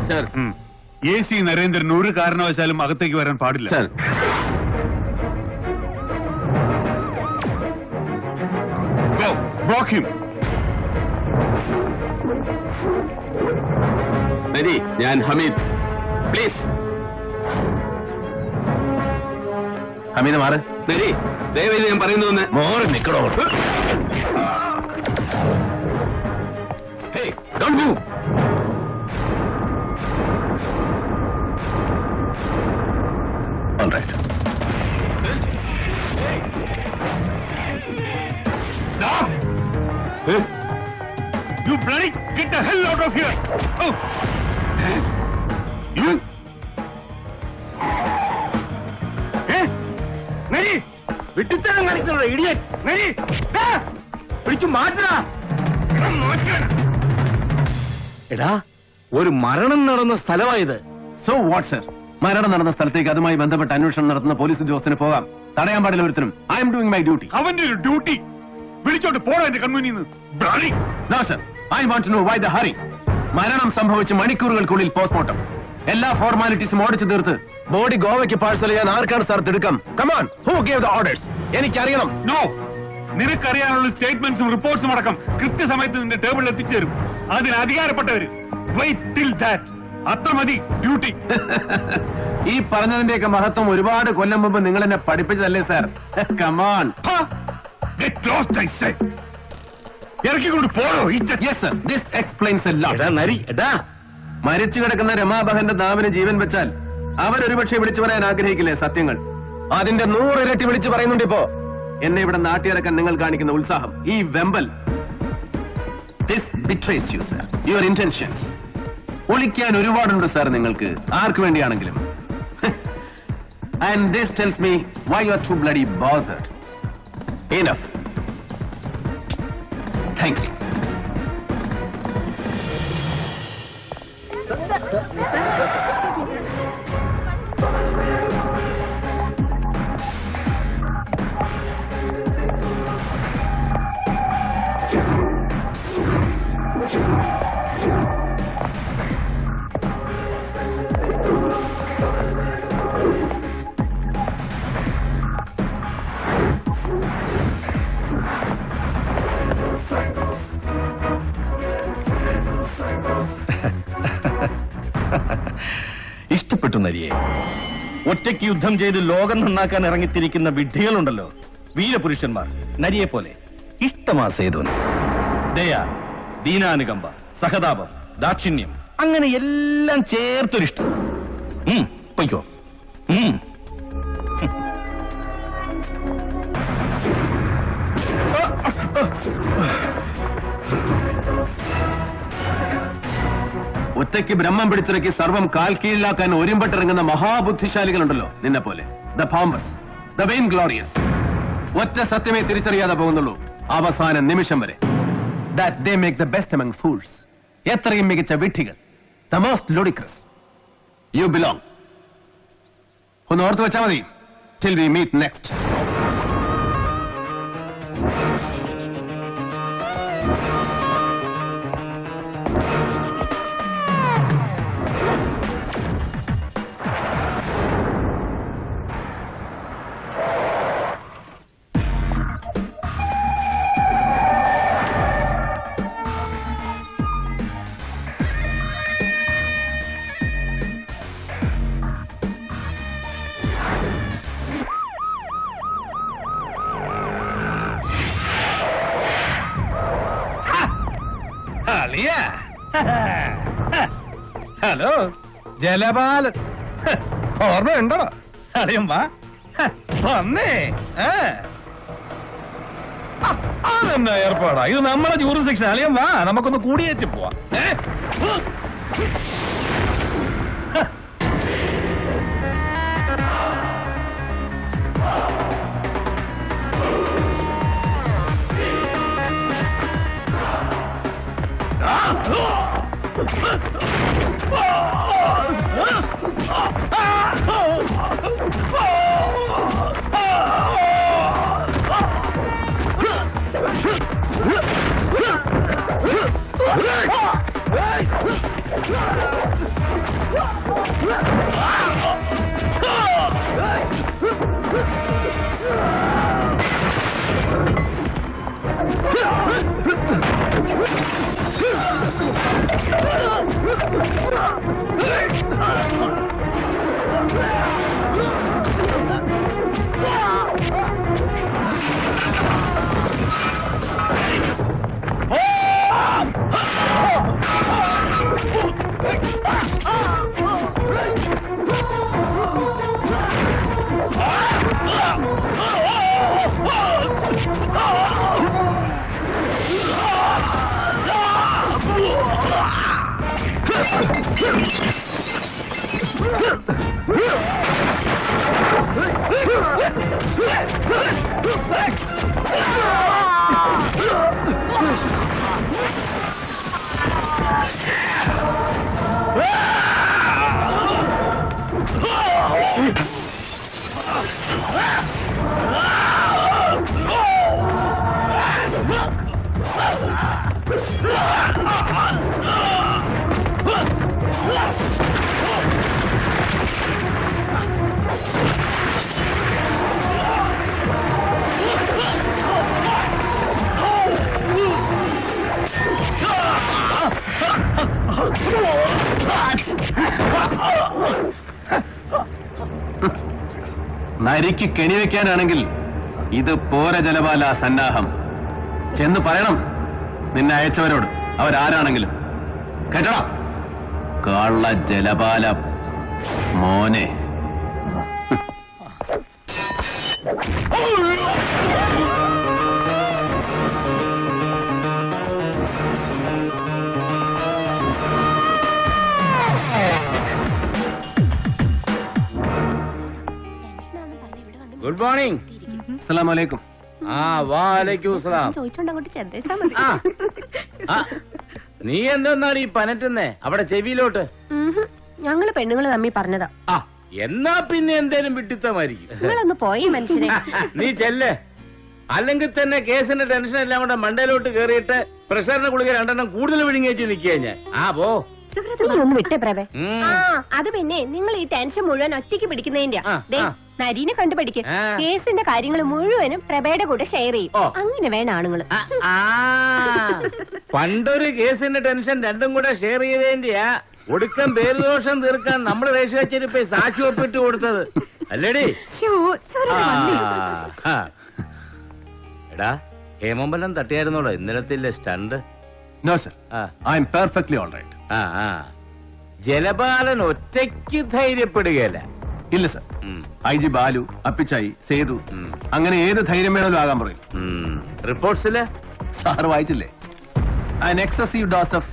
Sir. AC Narendran ഒരു കാരണവശാലും അകത്തേക്ക് വരാൻ പാടില്ല. സർ. Block him. നരി, ഞാൻ ഹമീദ്. പ്ലീസ്. ഹമീദ് മാറ്. നരി, ദയവേദി ഞാൻ പറയുന്നു. മോറ് നിക്കടോ. Hey, don't move. All right. Stop! You bloody get the hell out of here! Oh! You! നരി, വിട്ടിത്തരം കാണിക്കണോ ഇഡിയറ്റ്. നരി, പിടിച്ചു മാറ്റാ. എടാ, ഒരു മരണം നടന്ന സ്ഥലമായത്. So what sir? മരണം നടന്ന സ്ഥലത്തേക്ക് അതുമായി ബന്ധപ്പെട്ട് അന്വേഷണം നടത്തുന്ന പോലീസ് ഉദ്യോഗസ്ഥന് പോകാം. തടയാൻ പാടില്ല ഒരുത്തരും. I am doing my duty. അവന്റെ ഒരു ഡ്യൂട്ടി വിളിച്ചോട്ട് പോടാ എന്റെ കൺമുന്നിൽ. No sir, I want to know why the hurry. മരണം സംഭവിച്ച് മണിക്കൂറുകൾക്കുള്ളിൽ പോസ്റ്റ്മോർട്ടം. എല്ലാ ഫോർമാലിറ്റീസും ഓടിച്ചു തീർത്ത് ബോഡി ഗോവയ്ക്ക് പാഴ്സൽ ചെയ്യാൻ ആർക്കാണ് സാർ തിടുക്കം? Come on, who gave the orders? എനിക്കറിയണം. നോ, നിനക്കറിയാനുള്ള സ്റ്റേറ്റ്മെന്റ്സും റിപ്പോർട്ട്സും അടക്കം കൃത്യസമയത്ത് നിന്റെ ടേബിളിൽ എത്തിച്ചേരും. അതിന് അധികാരപ്പെട്ടവര്. Wait till that. അത്ര മതി ഡ്യൂട്ടി. ഈ പറഞ്ഞതിന്റെയൊക്കെ മഹത്വം ഒരുപാട് കൊല്ലം മുമ്പ് നിങ്ങൾ എന്നെ പഠിപ്പിച്ചതല്ലേ സാർ? കമാൺ. ഇറക്കിക്കൊണ്ട് പോടോ. Yes sir, this explains a lot. എടാ നരി, എടാ, മരിച്ചു കിടക്കുന്ന രമാബഹന്റെ നാവിന് ജീവൻ വെച്ചാൽ അവരൊരുപക്ഷെ വിളിച്ചു പറയാൻ ആഗ്രഹിക്കില്ലേ സത്യങ്ങൾ? അതിന്റെ 100 ഇരട്ടി വിളിച്ചു പറയുന്നുണ്ട് ഇപ്പോ. എന്നെ ഇവിടെ നാട്ടിയിറക്കാൻ നിങ്ങൾ കാണിക്കുന്ന ഉത്സാഹം, ഈ വെമ്പൽ, this betrays you, sir. Your intentions. ഒളിക്കാൻ ഒരുപാടുണ്ട് സാർ നിങ്ങൾക്ക്, ആർക്ക് വേണ്ടിയാണെങ്കിലും. And this tells me why you are too bloody bothered. Enough. Thank you. ഇഷ്ടപ്പെട്ടു നരിയെ. ഒറ്റയ്ക്ക് യുദ്ധം ചെയ്ത് ലോകം നന്നാക്കാൻ ഇറങ്ങിത്തിരിക്കുന്ന വിഡ്ഢികളുണ്ടല്ലോ, വീരപുരുഷന്മാർ, നരിയെ പോലെ. ഇഷ്ടമാ സേതുവിന്. ദയ, ദീനാനുകമ്പ, സഹതാപം, ദാക്ഷിണ്യം, അങ്ങനെ എല്ലാം ചേർത്തൊരിഷ്ടം. പൊയ്ക്കോ. ഒറ്റയ്ക്ക് ബ്രഹ്മം പിടിച്ചിറക്കി സർവം കാൽ കീഴിലാക്കാൻ ഒരുമ്പെട്ടിറങ്ങുന്ന മഹാബുദ്ധിശാലികളുണ്ടല്ലോ നിന്നെ പോലെ. The pompous, the vain glorious. ഒറ്റ സത്യമേ തിരിച്ചറിയാതെ പോകുന്നുള്ളൂ അവസാന നിമിഷം വരെ. That they make the best among fools. എത്രയും മികച്ച വിഡ്ഢികൾ. The most ludicrous. You belong. ഒന്ന് ഓർത്ത് വെച്ചാൽ മതി. Till we meet next. Hello Jalapalan, ഓർമ്മയുണ്ടോ? അറിയാം, വാ വന്നേ. അതെന്നാ ഏർപ്പാടാ, ഇത് നമ്മുടെ ജൂറിസ്ഡിക്ഷൻ. അറിയാം, വാ, നമുക്കൊന്ന് കൂടിയേച്ച് പോവാം. നരിക്ക് കെണിവെക്കാനാണെങ്കിൽ ഇത് പോര ജലപാല സന്നാഹം. ചെന്ന് പറയണം നിന്നെ അയച്ചവരോട്, അവരാരാണെങ്കിലും. കേട്ടടാ കള്ള ജലപാല മോനെ. Good morning. അസ്സലാമു അലൈക്കും. ആ വാലൈക്കും സലാം. ചോദിച്ചോണ്ട് അങ്ങോട്ട് ചെന്നേച്ചാ മതി. നീ എന്തെന്നാണ് ഈ പനറ്റുന്നേ അവിടെ ചെവിയിലോട്ട്? ഞങ്ങള് പെണ്ണുങ്ങള് തമ്മി പറഞ്ഞതാ. ആ എന്നാ പിന്നെ എന്തേലും വിട്ടിത്തമായിരിക്കും. നിങ്ങളൊന്ന് പോയി മനുഷ്യനെ. നീ ചെല്ല്, അല്ലെങ്കിൽ തന്നെ കേസിന്റെ ടെൻഷൻ എല്ലാം കൂടെ മണ്ടയിലോട്ട് കേറിയിട്ട് പ്രഷറിന്റെ ഗുളിക 2 കൂടുതൽ വിഴുങ്ങിയേച്ച് നിൽക്കുക ഞാൻ. ആ പോ. നീ ഒന്ന് വിട്ടേ പ്രഭേ. അത് പിന്നെ നിങ്ങൾ ഈ ടെൻഷൻ മുഴുവൻ ഒറ്റയ്ക്ക് പിടിക്കുന്നതിന്റെ നരീനെ കണ്ടുപിടിക്കും. കേസിന്റെ കാര്യങ്ങൾ മുഴുവനും പ്രഭയുടെ കൂടെ ഷെയർ ചെയ്യും. അങ്ങനെ വേണം ആണുങ്ങള്. പണ്ടൊരു കേസിന്റെ ടെൻഷൻ 2 കൂടെ ഷെയർ ചെയ്തതിന്റെയാ ഒടുക്കം പേരുദോഷം തീർക്കാൻ നമ്മൾ രേഷകച്ചേരിപ്പോ സാക്ഷി ഒപ്പിട്ട് കൊടുത്തത് അല്ലേടി? എടാ ഹേമമ്പലം തട്ടിയായിരുന്നോടോ ഇന്നലത്തെ stunt? No sir, I am perfectly all right. Jalapalan ഒറ്റയ്ക്ക് ധൈര്യപ്പെടുകയല്ല. ഇല്ല sir, I G Balu, Appichayi, Sethu, അങ്ങനെ ഏത് ധൈര്യം വേണമല്ലോ ആകാൻ പറയും. റിപ്പോർട്ട്സില് സാർ വായിച്ചില്ലേ? An excessive dose of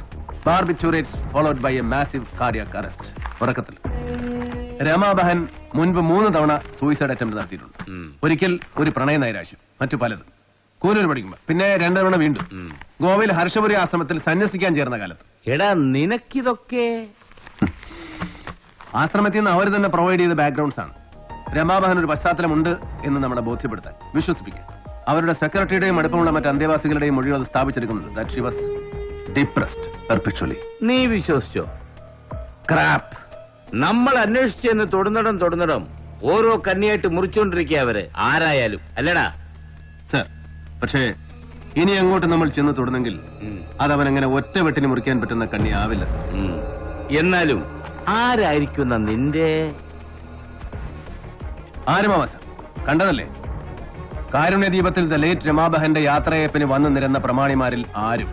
barbiturates followed by a massive cardiac arrest. ഉറക്കത്തിൽ രമാബഹൻ മുൻപ് 3 തവണ സൂയിസൈഡ് അറ്റംപ്റ്റ് നടത്തിയിട്ടുണ്ട്. ഒരിക്കൽ ഒരു പ്രണയ നൈരാശ്യം, മറ്റു പലതും. കൂനൂർ പഠിക്കുമ്പോ പിന്നെ 2 തവണ വീണ്ടും ഗോവയിൽ ഹർഷപുരി ആശ്രമത്തിൽ സന്യസിക്കാൻ ചേർന്ന കാലത്ത്. എടാ നിനക്കിതൊക്കെ ആശ്രമത്തിൽ നിന്ന് അവർ തന്നെ പ്രൊവൈഡ് ചെയ്ത ബാക്ക്ഗ്രൗണ്ട്സ് ആണ്. രമാബഹൻ ഒരു പശ്ചാത്തലമുണ്ട് എന്ന് നമ്മളെ ബോധ്യപ്പെടുത്താൻ, വിശ്വസിപ്പിക്കാൻ. അവരുടെ സെക്രട്ടറിയുടെയും അടുപ്പമുള്ള മറ്റ് അന്തേവാസികളുടെയും മൊഴികൾ അത് സ്ഥാപിച്ചെടുക്കുന്നത് that she was depressed perpetually. നീ വിശ്വസിച്ചോ? ക്രാപ്പ്. നമ്മൾ അന്വേഷിച്ചെന്ന് തൊടുന്നിടം ഓരോ കണ്ണിയായിട്ട് മുറിച്ചുകൊണ്ടിരിക്കുക അവര് ആരായാലും, അല്ലടാ സർ? പക്ഷേ ഇനി അങ്ങോട്ട് നമ്മൾ ചെന്ന് തൊടുന്നെങ്കിൽ അതവൻ അങ്ങനെ ഒറ്റ വെട്ടിന് മുറിക്കാൻ പറ്റുന്ന കണ്ണി ആവില്ല സർ. എന്നാലും ആരായിരിക്കുന്ന നിന്റെ ആരുമാവാ സർ? കണ്ടതല്ലേ കാരുണ്യ ദീപത്തിൽ ദ ലേറ്റ് രമാബഹന്റെ യാത്രയപ്പിന് വന്നു നിരന്ന പ്രമാണിമാരിൽ ആരും.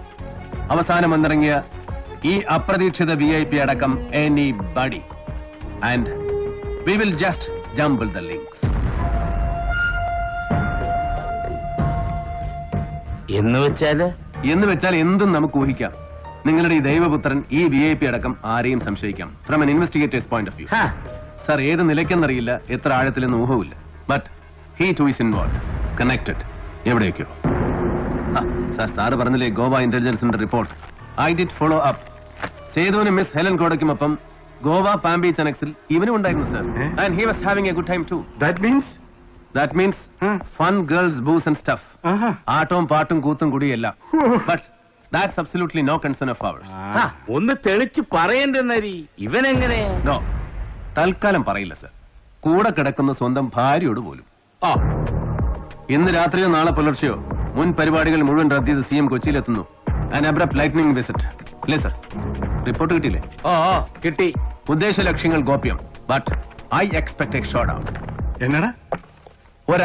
അവസാനം വന്നിറങ്ങിയ ഈ അപ്രതീക്ഷിത VIP അടക്കം anybody. And we will just jumble the links. എന്ന് വെച്ചാൽ എന്തും നമുക്ക് ഊഹിക്കാം. നിങ്ങളുടെ ഈ ദൈവപുത്രൻ ഈ VIP അടക്കം ആരെയും സംശയിക്കാം from an investigator's point of view. Sir, ഏത് നിലയ്ക്കെന്നറിയില്ല, എത്ര ആഴത്തിലെന്ന് ഊഹവുമില്ല. But he too is involved, connected. എവിടെയൊക്കെയോ. സാറ് പറഞ്ഞില്ലേ ഗോവ ഇന്റലിജൻസിന്റെ report? I did follow up. സേതുവിനും മിസ് ഹെലൻ കോടയ്ക്കുമൊപ്പം ഗോവ പാം ബീച്ച് അനക്സിൽ ഇവനും ഉണ്ടായിരുന്നു sir. And he was having a good time too. That means fun, girls, booze and stuff. ആട്ടവും പാട്ടും കൂത്തും കുടിയല്ല. But That's absolutely no concern of ours. ആ, ഒന്ന് തെളിച്ച് പറയണ്ടേ നരി, ഇവനെങ്ങനെ? No. തൽക്കാലം പറയില്ല സർ. കൂടെ കിടക്കുന്ന സ്വന്തം ഭാര്യയോട് പോലും. ആ, ഇന്ന് രാത്രിയോ നാളെ പുലർച്ചെയോ മുൻ പരിപാടികൾ മുഴുവൻ റദ്ദ് ചെയ്ത് CM കൊച്ചിയിലെത്തുന്നു. An abrupt lightning visit. അല്ലേ സർ? റിപ്പോർട്ട് കിട്ടിയില്ലേ? ഓ ഓ, കിട്ടി. ഉദ്ദേശ ലക്ഷ്യങ്ങൾ ഗോപ്യം. But I expect a showdown. എന്നടാ ഒരു